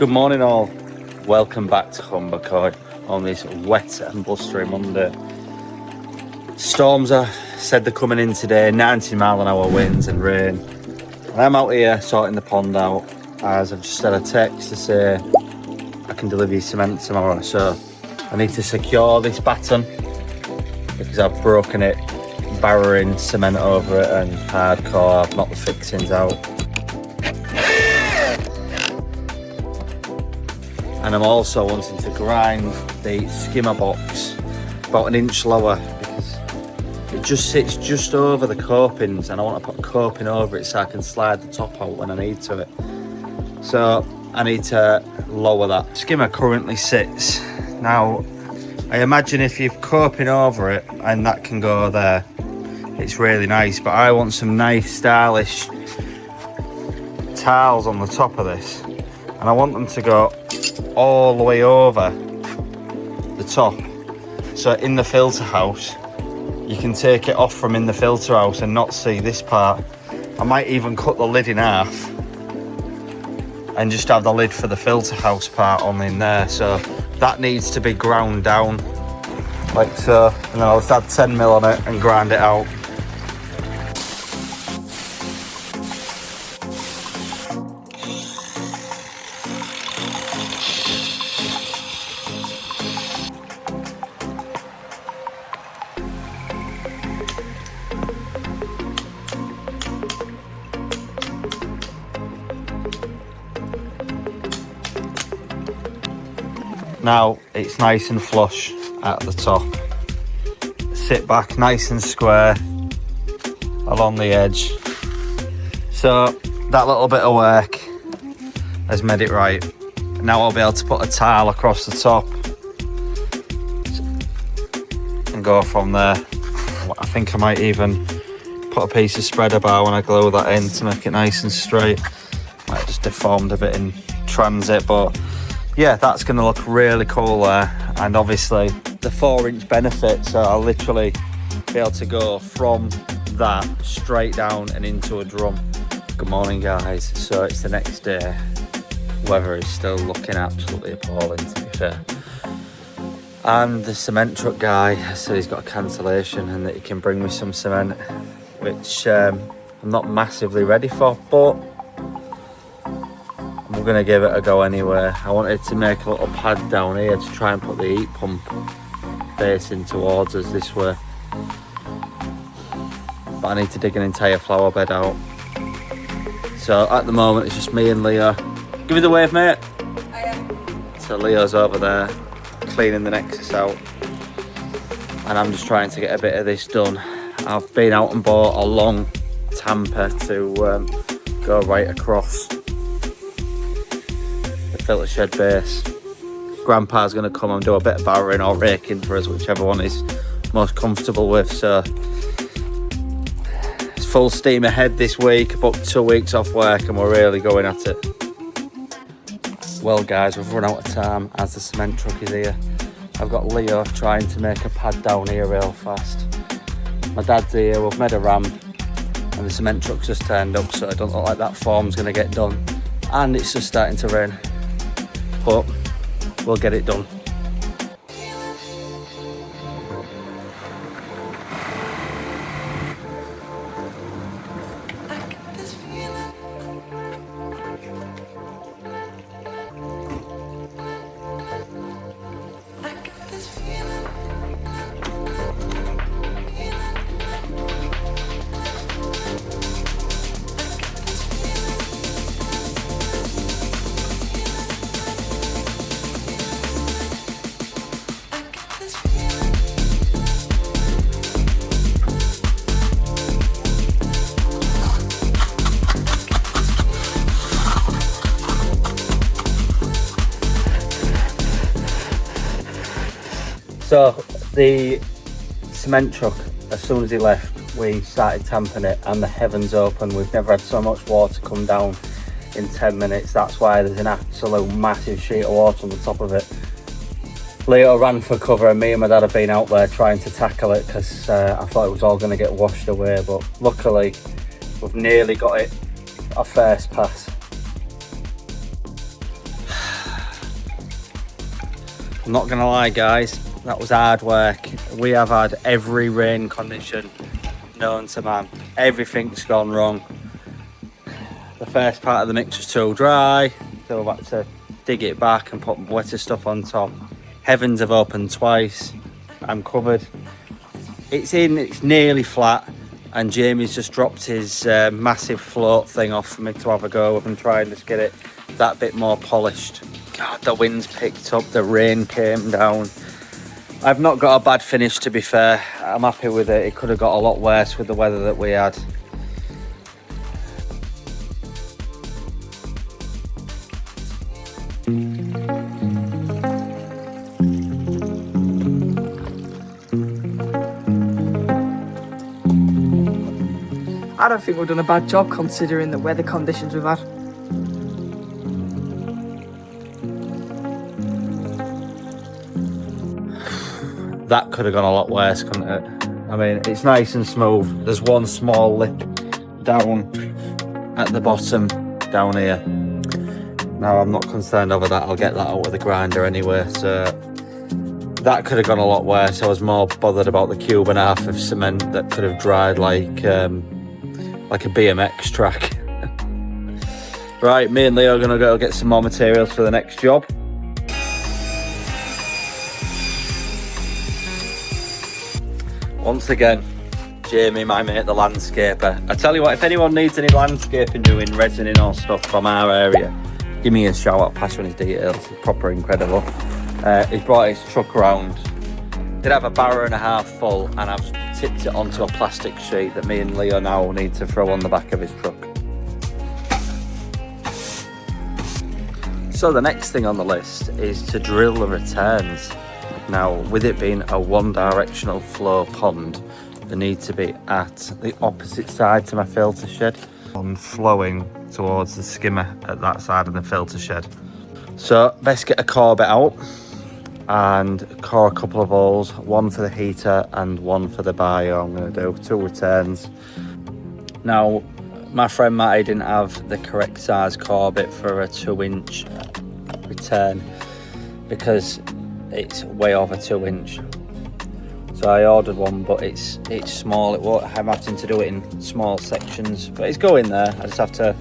Good morning all, welcome back to Humber Koi on this wet and blustery Monday. Storms are said they're coming in today, 90-mile-an-hour winds and rain. And I'm out here sorting the pond out as I've just had a text to say I can deliver you cement tomorrow. So I need to secure this batten because I've broken it, barrowing cement over it and hardcore. I've knocked the fixings out. And I'm also wanting to grind the skimmer box about an inch lower because it just sits just over the copings and I want to put coping over it so I can slide the top out when I need to it. So I need to lower that. Skimmer currently sits. Now, I imagine if you're coping over it and that can go there, it's really nice, but I want some nice stylish tiles on the top of this. And I want them to go all the way over the top. So in the filter house, you can take it off from in the filter house and not see this part. I might even cut the lid in half and just have the lid for the filter house part on in there. So that needs to be ground down like so. And then I'll just add 10 mil on it and grind it out. Now it's nice and flush at the top. Sit back nice and square along the edge. So that little bit of work has made it right. Now I'll be able to put a tile across the top and go from there. I think I might even put a piece of spreader bar when I glue that in to make it nice and straight. Might just deformed a bit in transit, but yeah, that's going to look really cool there. And obviously the 4-inch benefit, so I'll literally be able to go from that straight down and into a drum. Good morning guys. So it's the next day. Weather is still looking absolutely appalling, to be fair. And the cement truck guy said he's got a cancellation and that he can bring me some cement, which I'm not massively ready for, but I'm going to give it a go anyway. I wanted to make a little pad down here to try and put the heat pump facing towards us this way. But I need to dig an entire flower bed out. So at the moment it's just me and Leo. Give us a wave, mate. So Leo's over there cleaning the Nexus out. And I'm just trying to get a bit of this done. I've been out and bought a long tamper to go right across filter shed base. Grandpa's going to come and do a bit of barrowing or raking for us, whichever one he's most comfortable with. So it's full steam ahead this week. Booked 2 weeks off work and we're really going at it. Well guys, we've run out of time as the cement truck is here. I've got Leo trying to make a pad down here real fast. My dad's here, we've made a ramp and the cement truck's just turned up, so it doesn't look like that form's going to get done. And it's just starting to rain. But we'll get it done. So the cement truck, as soon as he left, we started tamping it and the heavens opened. We've never had so much water come down in 10 minutes. That's why there's an absolute massive sheet of water on the top of it. Leo ran for cover and me and my dad have been out there trying to tackle it because I thought it was all going to get washed away, but luckily we've nearly got it a first pass. I'm not gonna lie guys, that was hard work. We have had every rain condition known to man. Everything's gone wrong. The first part of the mix was too dry, so we've had to dig it back and put wetter stuff on top. Heavens have opened twice. I'm covered. It's nearly flat, and Jamie's just dropped his massive float thing off for me to have a go with and try and just get it that bit more polished. God, the wind's picked up, the rain came down. I've not got a bad finish, to be fair. I'm happy with it. It could have got a lot worse with the weather that we had. I don't think we've done a bad job considering the weather conditions we've had. That could have gone a lot worse, couldn't it? I mean, it's nice and smooth. There's one small lip down at the bottom down here. Now, I'm not concerned over that. I'll get that out with the grinder anyway. So that could have gone a lot worse. I was more bothered about the cube and a half of cement that could have dried like a BMX track. Right, me and Leo are gonna go get some more materials for the next job. Once again, Jamie, my mate, the landscaper. I tell you what, if anyone needs any landscaping doing, resining or stuff from our area, give me a shout, I'll pass you on his details. It's proper incredible. He's brought his truck around. Did have a barrow and a half full, and I've tipped it onto a plastic sheet that me and Leo now need to throw on the back of his truck. So the next thing on the list is to drill the returns. Now, with it being a one-directional flow pond, they need to be at the opposite side to my filter shed. I'm flowing towards the skimmer at that side of the filter shed. So, best get a core bit out and core a couple of holes, one for the heater and one for the bio. I'm going to do 2 returns. Now, my friend Matty didn't have the correct size core bit for a 2-inch return because it's way over 2-inch. So I ordered one, but it's small. I'm having to do it in small sections, but it's going there. I just have to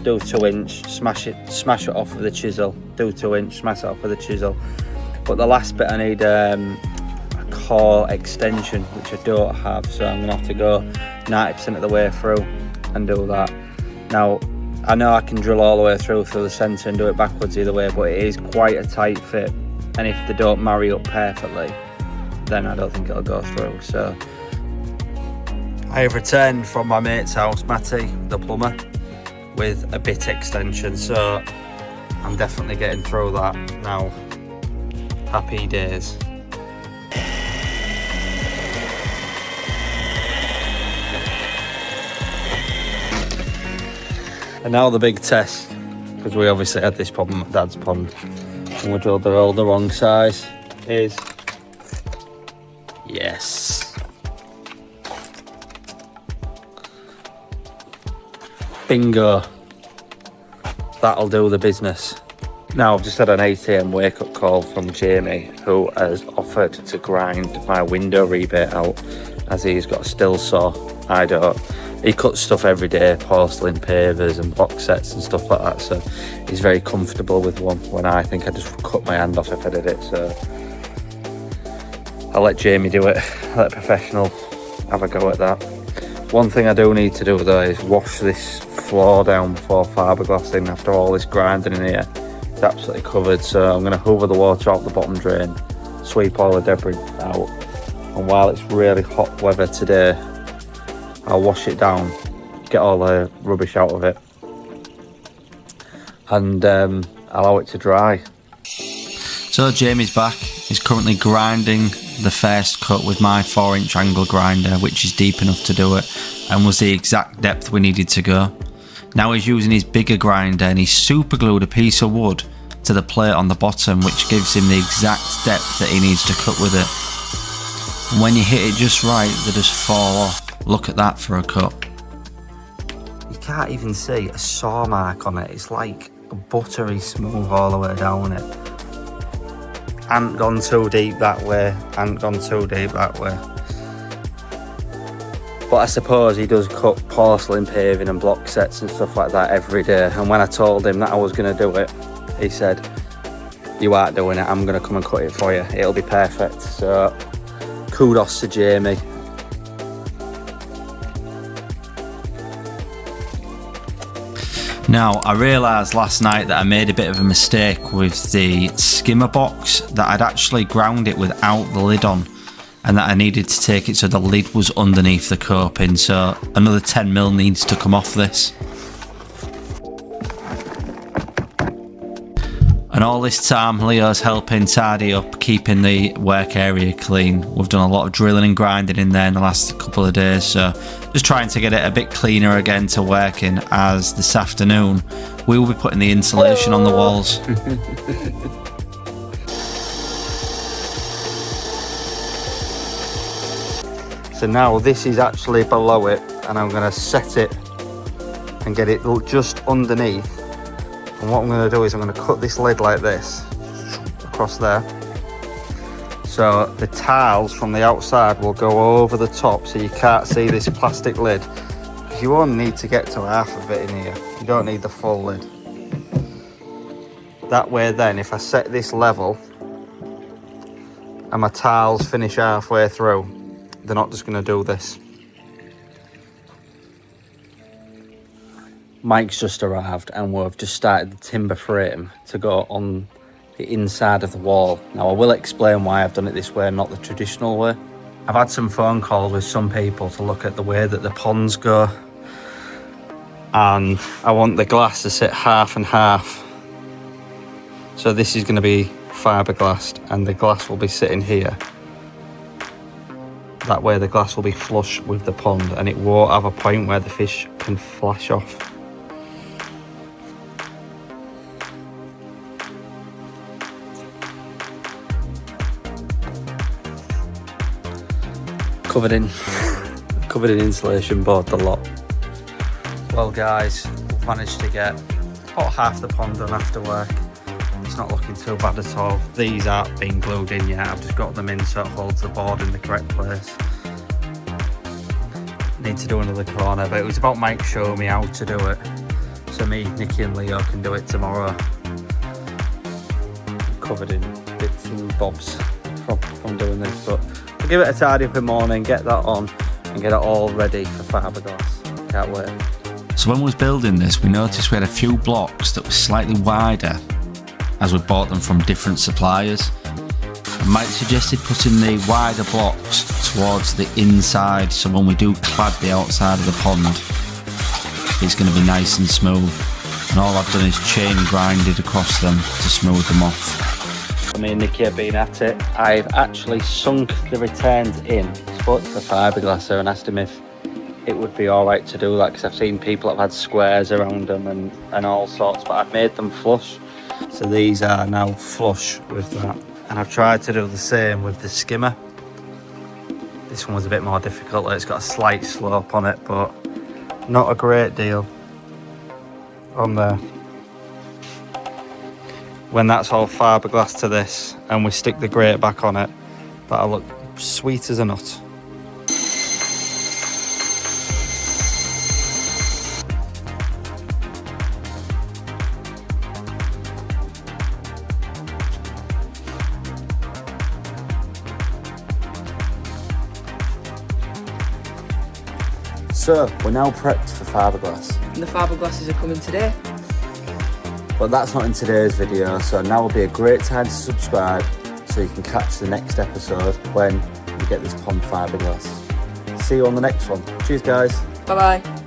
do 2-inch, smash it off with a chisel, do 2-inch, smash it off with a chisel. But the last bit I need a core extension, which I don't have, so I'm gonna have to go 90% of the way through and do that. Now, I know I can drill all the way through the centre and do it backwards either way, but it is quite a tight fit. And if they don't marry up perfectly, then I don't think it'll go through. So I have returned from my mate's house, Matty, the plumber, with a bit extension. So I'm definitely getting through that now. Happy days. And now the big test, because we obviously had this problem at Dad's pond. And we drilled the hole the wrong size, is yes. Bingo. That'll do the business. Now, I've just had an 8 AM wake up call from Jamie, who has offered to grind my window rebate out as he's got a still saw. I don't. He cuts stuff every day, porcelain pavers and box sets and stuff like that, so he's very comfortable with one, when I think I'd just cut my hand off if I did it. So I'll let Jamie do it, let a professional have a go at that. One thing I do need to do though is wash this floor down before fiberglassing. After all this grinding in here, it's absolutely covered, so I'm going to hoover the water out the bottom drain, sweep all the debris out, and while it's really hot weather today, I'll wash it down, get all the rubbish out of it, and allow it to dry. So Jamie's back. He's currently grinding the first cut with my 4-inch angle grinder, which is deep enough to do it and was the exact depth we needed to go. Now he's using his bigger grinder and he's super glued a piece of wood to the plate on the bottom, which gives him the exact depth that he needs to cut with it. And when you hit it just right, they just fall off. Look at that for a cut. You can't even see a saw mark on it. It's like buttery smooth all the way down it. Ain't gone too deep that way, ain't gone too deep that way. But I suppose he does cut porcelain paving and block sets and stuff like that every day. And when I told him that I was going to do it, he said, you aren't doing it, I'm going to come and cut it for you. It'll be perfect. So kudos to Jamie. Now, I realised last night that I made a bit of a mistake with the skimmer box, that I'd actually ground it without the lid on, and that I needed to take it so the lid was underneath the coping, so another 10mm needs to come off this. And all this time Leo's helping tidy up, keeping the work area clean. We've done a lot of drilling and grinding in there in the last couple of days, so just trying to get it a bit cleaner again to work in, as this afternoon we will be putting the insulation on the walls. So now this is actually below it, and I'm going to set it and get it just underneath. And what I'm going to do is I'm going to cut this lid like this across there, so the tiles from the outside will go over the top, so you can't see this plastic lid, because you only need to get to half of it in here, you don't need the full lid. That way then, if I set this level and my tiles finish halfway through, they're not just going to do this. Mike's just arrived and we've just started the timber frame to go on the inside of the wall. Now I will explain why I've done it this way and not the traditional way. I've had some phone calls with some people to look at the way that the ponds go, and I want the glass to sit half and half. So this is going to be fiberglassed and the glass will be sitting here. That way the glass will be flush with the pond and it won't have a point where the fish can flash off. Covered in insulation board, the lot. Well guys, we've managed to get about half the pond done after work. It's not looking too bad at all. These aren't being glued in yet, I've just got them in so it holds the board in the correct place. Need to do another corner, but it was about Mike showing me how to do it, so me, Niki and Leo can do it tomorrow. Covered in bits and bobs from doing this, but I'll give it a tidy up in the morning, get that on and get it all ready for fiberglass. Can't wait. So when we was building this, we noticed we had a few blocks that were slightly wider, as we bought them from different suppliers. And Mike suggested putting the wider blocks towards the inside, so when we do clad the outside of the pond, it's going to be nice and smooth. And all I've done is chain grinded across them to smooth them off. Me and Niki have been at it. I've actually sunk the returns in. Spoke to the fiberglasser and asked him if it would be alright to do that, because I've seen people that have had squares around them and all sorts, but I've made them flush. So these are now flush with that. And I've tried to do the same with the skimmer. This one was a bit more difficult, it's got a slight slope on it, but not a great deal on there. When that's all fiberglass to this and we stick the grate back on it, that'll look sweet as a nut. So we're now prepped for fiberglass. And the fiberglasses are coming today. But that's not in today's video, so now will be a great time to subscribe so you can catch the next episode when we get this pond fiberglass. See you on the next one. Cheers guys. Bye bye.